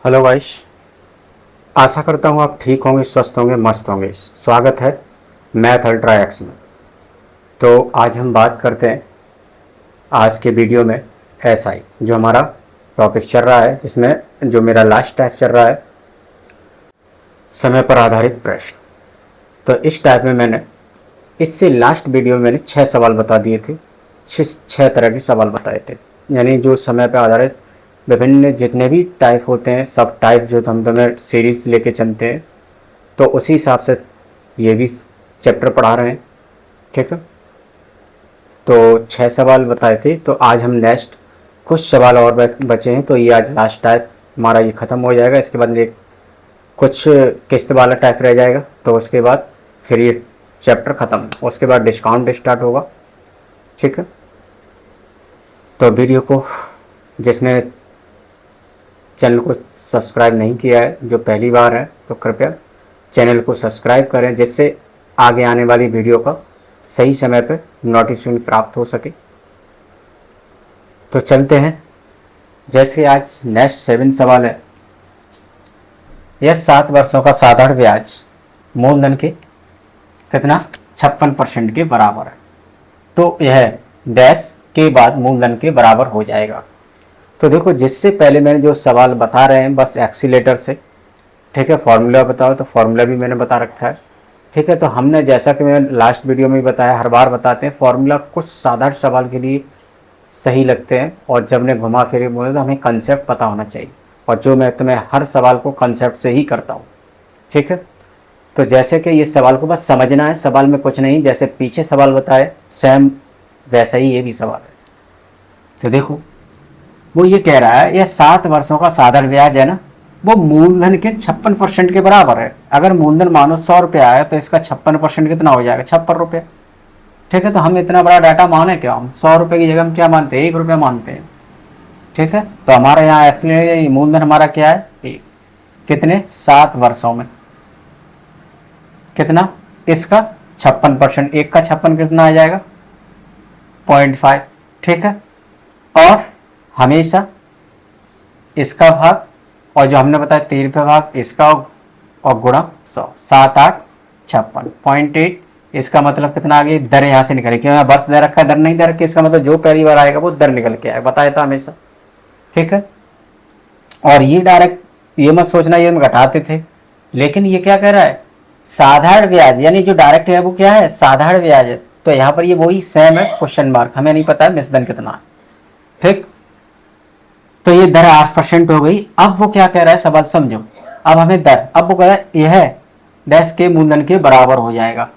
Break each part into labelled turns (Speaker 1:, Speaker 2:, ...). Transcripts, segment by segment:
Speaker 1: Hello guys. आशा करता हूँ आप ठीक होंगे, स्वस्थ होंगे, मस्त होंगे। स्वागत है मैथ अल्ट्रा एक्स में। तो आज हम बात करते हैं आज के वीडियो में एसआई, जो हमारा टॉपिक चल रहा है, जिसमें जो मेरा लास्ट टाइप चल रहा है समय पर आधारित प्रश्न। तो इस टाइप में मैंने इससे लास्ट वीडियो में मैंने 6 सवाल बता दिए थे। 6 तरह के सवाल बताए थे, यानी जो समय पर आधारित विभिन्न जितने भी टाइप होते हैं, सब टाइप जो हम तुम्हें सीरीज़ लेके चलते हैं, तो उसी हिसाब से ये भी चैप्टर पढ़ा रहे हैं। ठीक है, तो 6 सवाल बताए थे। तो आज हम नेक्स्ट कुछ सवाल और बचे हैं, तो ये आज लास्ट टाइप हमारा ये ख़त्म हो जाएगा। इसके बाद ये कुछ किस्त वाला टाइप रह जाएगा, तो उसके बाद फिर ये चैप्टर ख़त्म। उसके बाद डिस्काउंट स्टार्ट होगा। ठीक है, तो वीडियो को जिसने चैनल को सब्सक्राइब नहीं किया है, जो पहली बार है, तो कृपया चैनल को सब्सक्राइब करें, जिससे आगे आने वाली वीडियो का सही समय पर नोटिफिकेशन प्राप्त हो सके। तो चलते हैं। जैसे आज नेक्स्ट 7 सवाल है। यह 7 वर्षों का साधारण ब्याज मूलधन के कितना 56% के बराबर है, तो यह डैश के बाद मूलधन के बराबर हो जाएगा। तो देखो, जिससे पहले मैंने जो सवाल बता रहे हैं बस एक्सीलेटर से, ठीक है, फार्मूला बताओ, तो फार्मूला भी मैंने बता रखा है। ठीक है, तो हमने जैसा कि मैं लास्ट वीडियो में बताया, हर बार बताते हैं फार्मूला कुछ साधारण सवाल के लिए सही लगते हैं, और जब ने घुमा फिर बोले तो हमें कंसेप्ट पता होना चाहिए, और जो मैं तुम्हें हर सवाल को कंसेप्ट से ही करता हूँ। ठीक है, तो जैसे कि ये सवाल को बस समझना है, सवाल में कुछ नहीं, जैसे पीछे सवाल बताए सेम वैसा ही ये भी सवाल है। तो देखो, वो ये कह रहा है यह 7 वर्षों का साधारण ब्याज है ना, वो मूलधन के 56% के बराबर है। अगर मूलधन मानो 100 रुपया है, तो इसका 56% कितना हो जाएगा? 56 रुपये। ठीक है, तो हम इतना बड़ा डाटा माने क्या? हम 100 रुपये की जगह हम क्या मानते हैं? 1 रुपया मानते हैं। ठीक है, तो हमारे यहाँ एक्चुअली मूलधन हमारा क्या है? 1। कितने? 7 वर्षों में। कितना? इसका 56%। 1 का 56 कितना आ जाएगा? 0.5। ठीक है, और हमेशा इसका भाग, और जो हमने बताया 3 रुपये भाग इसका, और गुणा 100। 7 8 56 0.8। इसका मतलब कितना आ गया? दर यहाँ से निकले, क्यों वर्ष दे रखा है, दर नहीं दे रखी। इसका मतलब जो पहली बार आएगा वो दर निकल के आएगा, बताया था हमेशा। ठीक है, और ये डायरेक्ट ये मत सोचना ये हम घटाते थे, लेकिन ये क्या कह रहा है? साधारण ब्याज, यानी जो डायरेक्ट है वो क्या है? साधारण ब्याज है। तो यहाँ पर ये वही सेम है, क्वेश्चन मार्क, हमें नहीं पता है मिसदन कितना है। ठीक, तो ये दर 8% हो गई। अब वो क्या कह रहा है, सवाल समझो। अब हमें दर, अब वो कह रहा है यह डैश के मूलधन के बराबर हो जाएगा,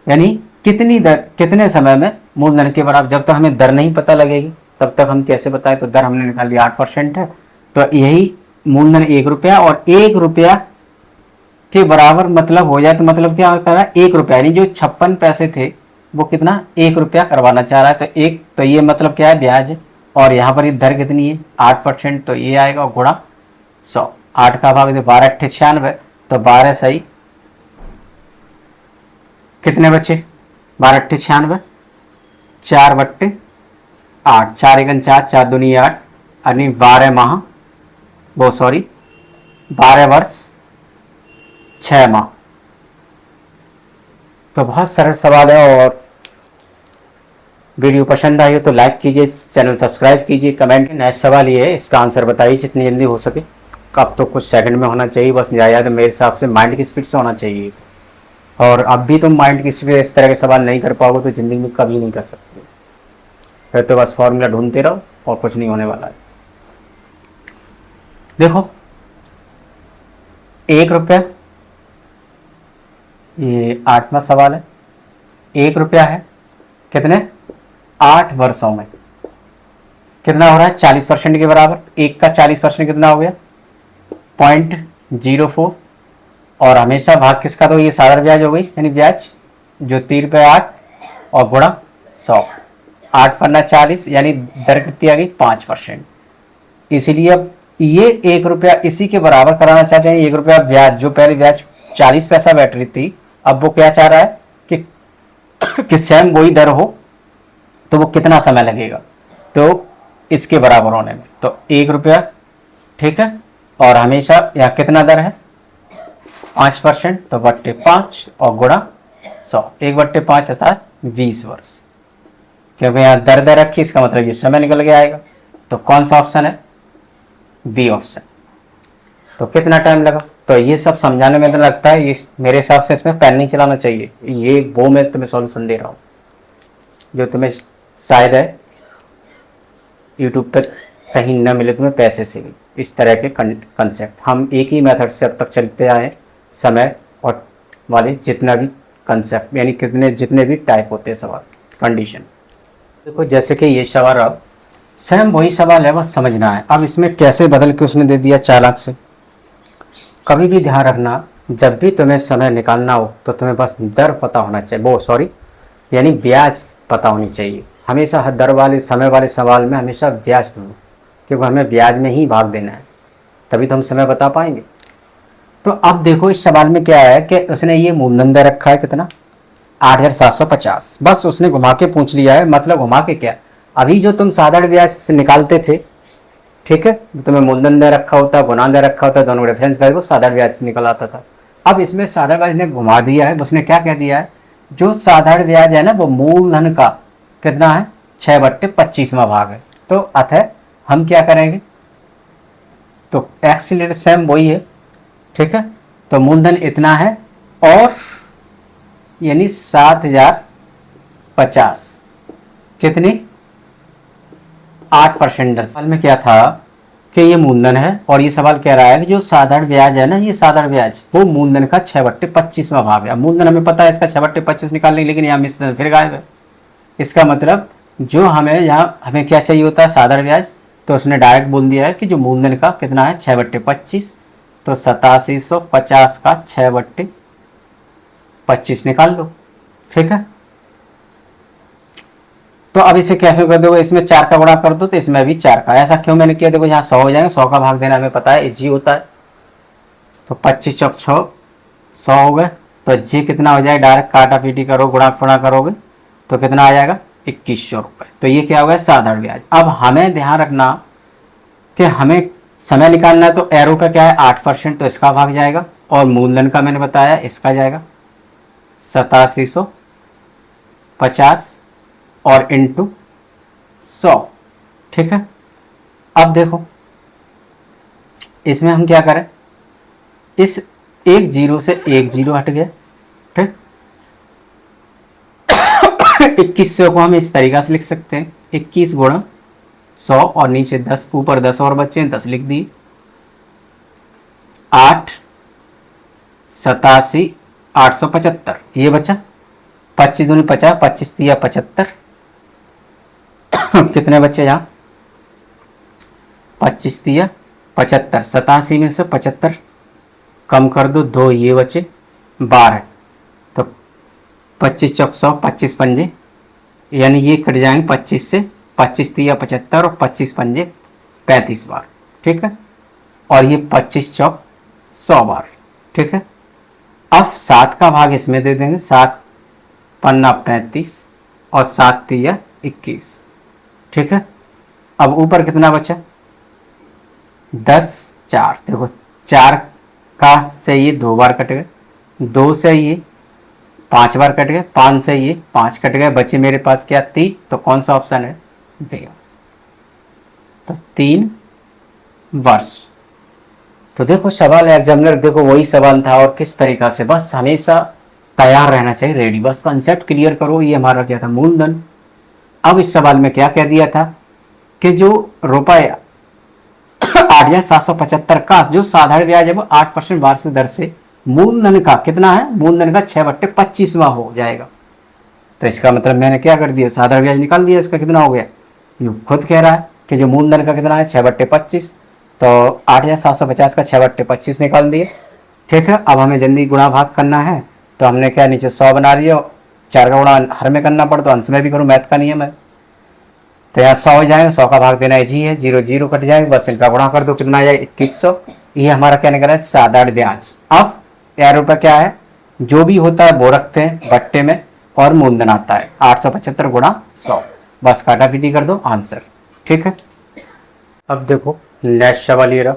Speaker 1: यानी कितनी दर, कितने समय में मूलधन के बराबर। जब तक हमें दर नहीं पता लगेगी तब तक हम कैसे बताएं? तो दर हमने निकाल लिया 8% है, तो यही मूलधन 1 रुपया, और 1 रुपया के बराबर मतलब हो जाए, तो मतलब क्या कर रहा है? 1 रुपया, यानी जो 56 पैसे थे वो कितना? 1 रुपया करवाना चाह रहा है। तो एक, तो ये मतलब क्या है? ब्याज है। और यहाँ पर ये दर कितनी है? 8%, तो ये आएगा गुणा 100। 8 का भाग 12 8 96, तो 12 सही कितने बचे? 12 8 96, 4/8, 4 1 4, 4 दूनी 8, यानी 12 माह, वो सॉरी 12 वर्ष 6 माह। तो बहुत सरल सवाल है, और वीडियो पसंद आई हो तो लाइक कीजिए, चैनल सब्सक्राइब कीजिए, कमेंट। नेक्स्ट सवाल ये है, इसका आंसर बताइए जितनी जल्दी हो सके। अब तो कुछ सेकंड में होना चाहिए बस, ज़्यादा मेरे हिसाब से माइंड की स्पीड से होना चाहिए। और अब भी तुम माइंड की स्पीड इस तरह के सवाल नहीं कर पाओगे तो ज़िंदगी में कभी नहीं कर सकते। फिर तो बस फॉर्मूला ढूंढते रहो और कुछ नहीं होने वाला है। देखो, 1 रुपया, ये 8वां सवाल है। 1 रुपया है कितने? 8 वर्षों में। कितना हो रहा है? 40% के बराबर। 1 का 40% कितना हो गया? 0.04, और हमेशा भाग किसका? तो ये साधारण ब्याज हो गई, यानी ब्याज जो 3 रुपये 8, और गुणा 100। 8 पन्ना 40, यानी दर कितनी आ गई? 5%। इसीलिए अब ये 1 रुपया इसी के बराबर कराना चाहते हैं। 1 रुपया ब्याज, जो पहले ब्याज 40 पैसा बैठ रही थी, अब वो क्या चाह रहा है कि सेम वही दर हो, तो वो कितना समय लगेगा? तो इसके बराबर होने में, तो 1 रुपया। ठीक है, और हमेशा यहाँ कितना दर है 5%, तो बट्टे 5 और गुणा 100, 1/5 अर्थात 20 वर्ष। क्योंकि यहाँ दर रखी, इसका मतलब ये समय निकल के आएगा। तो कौन सा ऑप्शन है, बी ऑप्शन। तो कितना टाइम लगा, तो ये सब समझाने में तो लगता है ये मेरे हिसाब से इसमें पेन नहीं चलाना चाहिए। ये वो मैं तुम्हें सॉल्यूशन दे रहा हूँ जो तुम्हें शायद है यूट्यूब पर कहीं न मिले तुम्हें पैसे से भी। इस तरह के कंसेप्ट हम एक ही मेथड से अब तक चलते आए, समय और वाले जितना भी कंसेप्ट, यानी जितने भी टाइप होते हैं सवाल, कंडीशन। देखो जैसे कि ये सवाल अब सेम वही सवाल है, बस समझना है। अब इसमें कैसे बदल के उसने दे दिया चालाक से। कभी भी ध्यान रखना, जब भी तुम्हें समय निकालना हो तो तुम्हें बस दर पता होना चाहिए, यानी ब्याज पता होनी चाहिए। हमेशा दर वाले समय वाले सवाल में हमेशा ब्याज ढूंढो, क्योंकि हमें ब्याज में ही भाग देना है, तभी तो हम समय बता पाएंगे। तो अब देखो इस सवाल में क्या है कि उसने ये मूलधन दे रखा है कितना 8750, बस उसने घुमा के पूछ लिया है। मतलब घुमा के क्या, अभी जो तुम साधारण ब्याज से निकालते थे, ठीक है, तुम्हें मूलधन दे रखा होता, गुणा दे रखा होता, दोनों रेफरेंस कर वो साधारण ब्याज से निकल आता था। अब इसमें साधारण ब्याज ने घुमा दिया है, उसने क्या कह दिया है, जो साधारण ब्याज है ना वो मूलधन का कितना है 6/25वां भाग है। तो अतः हम क्या करेंगे, तो एक्सीलरेटर सेम वही है, ठीक है। तो मूलधन इतना है और यानी 7050 कितनी 8%। सवाल में क्या था कि ये मूलधन है और ये सवाल कह रहा है कि जो साधारण ब्याज है ना, ये साधारण ब्याज वो मूलधन का 6/25वां भाग है। मूलधन हमें पता है इसका 6/25 निकालने, लेकिन यहाँ मिश्रण फिर गायब है। इसका मतलब जो हमें यहाँ हमें क्या चाहिए होता है साधारण ब्याज, तो उसने डायरेक्ट बोल दिया है कि जो मूलधन का कितना है 6/25, तो 8750 का 6/25 निकाल लो, ठीक है। तो अब इसे कैसे कर दोगे, इसमें 4 का गुणा कर दो तो इसमें भी 4 का। ऐसा क्यों मैंने किया, देखो यहाँ 100 हो जाएंगे, 100 का भाग देना हमें पता है जी होता है। तो 25 चौक 6 100 हो गए, तो जी कितना हो जाए, डायरेक्ट काटा पीटी करो, गुणा फुणा करोगे तो कितना आ जाएगा 2100 रुपये। तो ये क्या हो गया साधारण ब्याज। अब हमें ध्यान रखना कि हमें समय निकालना है, तो एरो का क्या है 8%, तो इसका भाग जाएगा, और मूलधन का मैंने बताया इसका जाएगा 8750 और इंटू 100, ठीक है। अब देखो इसमें हम क्या करें, इस एक जीरो से एक जीरो हट गया, ठीक। 2100 को हम इस तरीका से लिख सकते हैं, 21 गुणा 100 और नीचे 10, ऊपर 10 और बच्चे 10 लिख दिए, 8 87 875 ये बचा, 25 दूनी 50, 25 दिया 75, कितने बच्चे यहाँ 25 दिया 75, 87 में से 75 कम कर दो, 2 ये बचे 12, तो 25 चौक 100, 25 पंजे, यानी ये कट जाएंगे 25 से, 25 दिया 75 और 25 पंजे 35 बार, ठीक है। और ये 25 चौक 100 बार, ठीक है। अब 7 का भाग इसमें दे देंगे, 7 पन्ना 35 और 7 दिया 21, ठीक है। अब ऊपर कितना बचा 10 4, देखो 4 का से ये 2 बार कट गए, 2 से ये 5 बार कट गए, 5 से ये 5 कट गए, बचे मेरे पास क्या 3, तो कौन सा ऑप्शन है बी, तो 3 वर्ष। तो देखो सवाल एग्जामिनर देखो वही सवाल था और किस तरीका से, बस हमेशा तैयार रहना चाहिए, रेडी, बस कंसेप्ट क्लियर करो। ये हमारा क्या था मूलधन। अब इस सवाल में क्या कह दिया था कि जो रुपया 8775 का जो साधारण ब्याज है वो 8% वार्षिक दर से मूलधन का कितना है, मूलधन का 6/25वां हो जाएगा। तो इसका मतलब मैंने क्या कर दिया, साधारण ब्याज निकाल दिया, इसका कितना हो गया, खुद कह रहा है कि जो मूलधन का कितना है 6/25, तो 8750 का 6/25 निकाल दिए, ठीक है। अब हमें जल्दी गुणा भाग करना है, तो हमने क्या नीचे 100 बना दिया, 4 का गुणा हर में करना पड़ता, अंश में भी करूँ, मैथ का नियम है। तो यहाँ 100 हो जाएगा, 100 का भाग देना जी है, 0 0 कट जाएगा, बस इनका गुणा कर दो, कितना आ जाएगा 2100। ये हमारा क्या निकला है साधारण ब्याज। अब एरो पर क्या है, जो भी होता है वो रखते हैं बट्टे में और मूलधन आता है 875 गुणा 100, बस काटा पीटी कर दो आंसर, ठीक है। अब देखो नेक्स्ट सवाल ये रहा,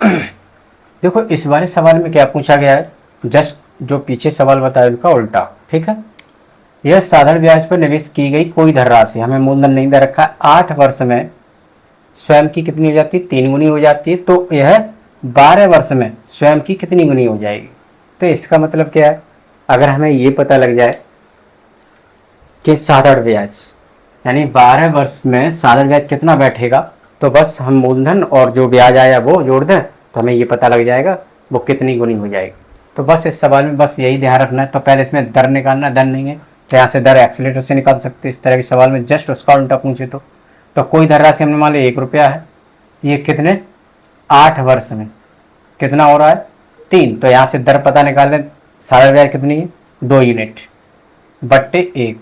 Speaker 1: देखो इस वाले सवाल में क्या पूछा गया है, जस्ट जो पीछे सवाल बताया उनका उल्टा। ठीक है, यह साधारण ब्याज पर निवेश की गई कोई धनराशि, हमें मूलधन नहीं दे रखा, 8 वर्ष में स्वयं की कितनी हो जाती है, 3 गुनी हो जाती है। तो यह 12 वर्ष में स्वयं की कितनी गुनी हो जाएगी। तो इसका मतलब क्या है, अगर हमें ये पता लग जाए कि साधारण ब्याज यानी 12 वर्ष में साधारण ब्याज कितना बैठेगा, तो बस हम मूलधन और जो ब्याज आया वो जोड़ दें तो हमें ये पता लग जाएगा वो कितनी गुनी हो जाएगी। तो बस इस सवाल में बस यही ध्यान रखना है। तो पहले इसमें दर निकालना, दर नहीं है तो यहाँ से दर एक्सीलेटर से निकाल सकते हैं। इस तरह के सवाल में जस्ट उसका उल्टा पूछे तो कोई धनराशि हमने मान लिया 1 रुपया है, ये कितने 8 वर्ष में कितना हो रहा है 3। तो यहाँ से दर पता निकाल लें, साधारण ब्याज कितनी है 2 यूनिट बट्टे 1,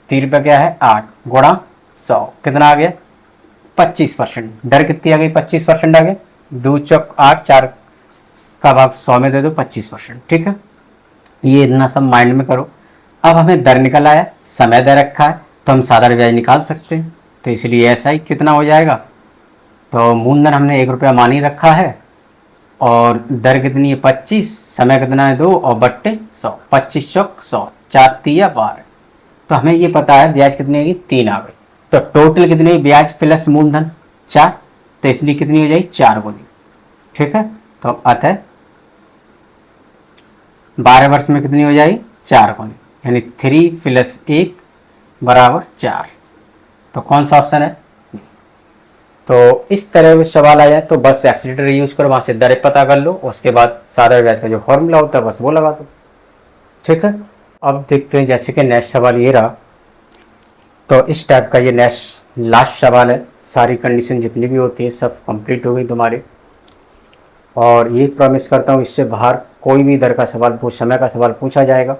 Speaker 1: 3 रुपये क्या है 8 गुणा 100 कितना आ गया 25%। दर कितनी आ गई 25% आ गया, 2 चौक 8, 4 का भाग 100 में दे दो 25%। ठीक है, ये इतना सब माइंड में करो। अब हमें दर निकल आया, समय दे रखा है तो हम साधारण ब्याज निकाल सकते हैं। तो इसलिए ऐसा ही कितना हो जाएगा, तो मूलधन हमने 1 रुपया मान ही रखा है और दर कितनी है 25, समय कितना है 2 और बट्टे 100, 25 चौक 100, 4 तिया 12। तो हमें ये पता है ब्याज कितनी आएगी 3 आ गई। तो टोटल कितनी ब्याज प्लस मूलधन 4, तो इसलिए कितनी हो जाएगी 4 गुनी। ठीक है, तो अतः 12 वर्ष में कितनी हो जाएगी 4 गुनी, यानी 3 + 1 = 4। तो कौन सा ऑप्शन है। तो इस तरह का सवाल आ जाए तो बस एक्सीलेटर यूज करो, वहाँ से दरें पता कर लो, उसके बाद साधारण ब्याज का जो फॉर्मूला होता है बस वो लगा दो। ठीक है, अब देखते हैं जैसे कि नेक्स्ट सवाल ये रहा। तो इस टाइप का ये नेक्स्ट लास्ट सवाल है। सारी कंडीशन जितनी भी होती है सब कंप्लीट हो गई तुम्हारी, और ये प्रॉमिस करता हूँ इससे बाहर कोई भी दर का सवाल समय का सवाल पूछा जाएगा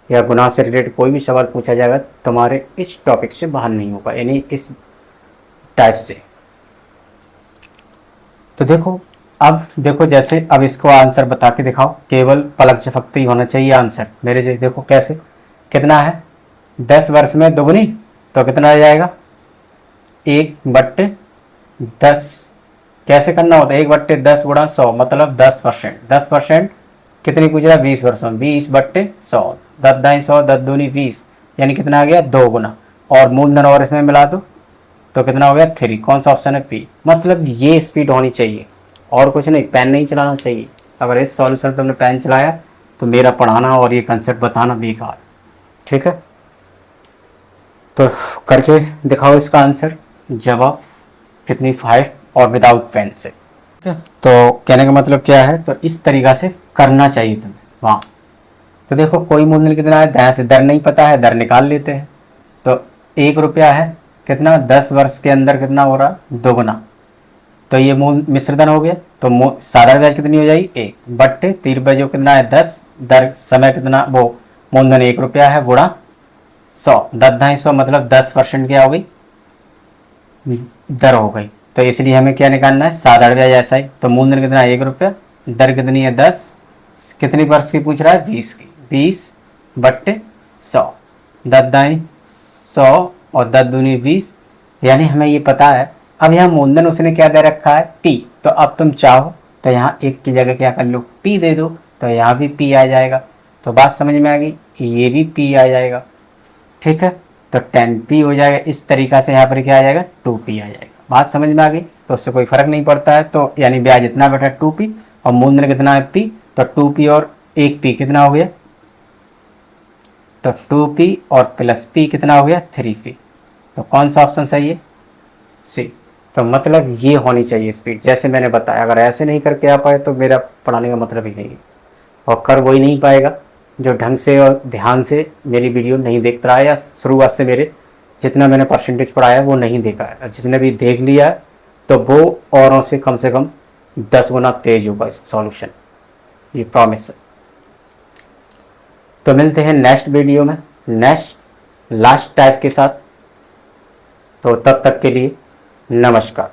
Speaker 1: या गुनाह से रिलेटेड कोई भी सवाल पूछा जाएगा तुम्हारे इस टॉपिक से बाहर नहीं होगा, यानी इस टाइप से। तो देखो जैसे अब इसको आंसर बता के दिखाओ, केवल पलक झपकते ही होना चाहिए आंसर मेरे से। देखो कैसे, कितना है 10 वर्ष में 2 गुनी, तो कितना आ जाएगा 1/10। कैसे करना होता है 1/10 गुणा 100 मतलब 10%। 10% कितनी पूछ रहा है 20 वर्षों में, 20/100, 10 दाई 100, 10 दूनी 20, यानी कितना आ गया 2 गुना। और मूलधन और इसमें मिला दो तो कितना हो गया 3। कौन सा ऑप्शन है पी। मतलब ये स्पीड होनी चाहिए और कुछ नहीं, पेन नहीं चलाना चाहिए। अगर इस सॉल्यूशन पर तुमने पेन चलाया तो मेरा पढ़ाना और ये कंसेप्ट बताना बेकार। ठीक है, तो करके दिखाओ इसका आंसर, जवाब कितनी फास्ट और विदाउट पेन से। ठीक है, तो कहने का मतलब क्या है, तो इस तरीक़ा से करना चाहिए तुम्हें वहाँ। तो देखो कोई मूलधन कितना है, यहाँ से दर नहीं पता है, दर निकाल लेते हैं। तो 1 रुपया है कितना 10 वर्ष के अंदर कितना हो रहा 2 गुना, तो ये मूल मिश्रधन हो गया। तो साधारण ब्याज कितनी हो जाएगी 1/3 रुपये जो कितना है 10, दर समय कितना वो मूलधन 1 रुपया है गुणा 100, 10 दाई 100 मतलब 10% क्या हो गई दर हो गई। तो इसलिए हमें क्या निकालना है साधारण ब्याज ऐसा ही। तो मूलधन कितना है 1 रुपया, दर कितनी है 10, कितनी वर्ष की पूछ रहा है 20 की, 20/100, 10 दाई 100 और 10 दूनी 20, यानी हमें ये पता है। अब यहाँ मूलधन उसने क्या दे रखा है P, तो अब तुम चाहो तो यहाँ 1 की जगह क्या कर लो P दे दो, तो यहाँ भी P आ जाएगा। तो बात समझ में आ गई, ये भी P आ जाएगा। ठीक है, तो 10P हो जाएगा। इस तरीक़ा से यहाँ पर क्या आ जाएगा 2P आ जाएगा। बात समझ में आ गई, तो उससे कोई फ़र्क नहीं पड़ता है। तो यानी ब्याज इतना बैठा 2P और मूलधन कितना है P, तो 2P और 1P कितना हो गया, तो 2P और प्लस P कितना हो गया 3P। तो कौन सा ऑप्शन सही है सी। तो मतलब ये होनी चाहिए स्पीड, जैसे मैंने बताया। अगर ऐसे नहीं करके आ पाए तो मेरा पढ़ाने का मतलब ही नहीं है, और कर वही नहीं पाएगा जो ढंग से और ध्यान से मेरी वीडियो नहीं देख रहा है, या शुरुआत से मेरे जितना मैंने परसेंटेज पढ़ाया वो नहीं देखा है। जिसने भी देख लिया है तो वो औरों से कम 10 गुना तेज होगा इस सॉल्यूशन, ये प्रॉमिस है। तो मिलते हैं नेक्स्ट वीडियो में नेक्स्ट लास्ट टाइप के साथ। तो तब तक के लिए नमस्कार।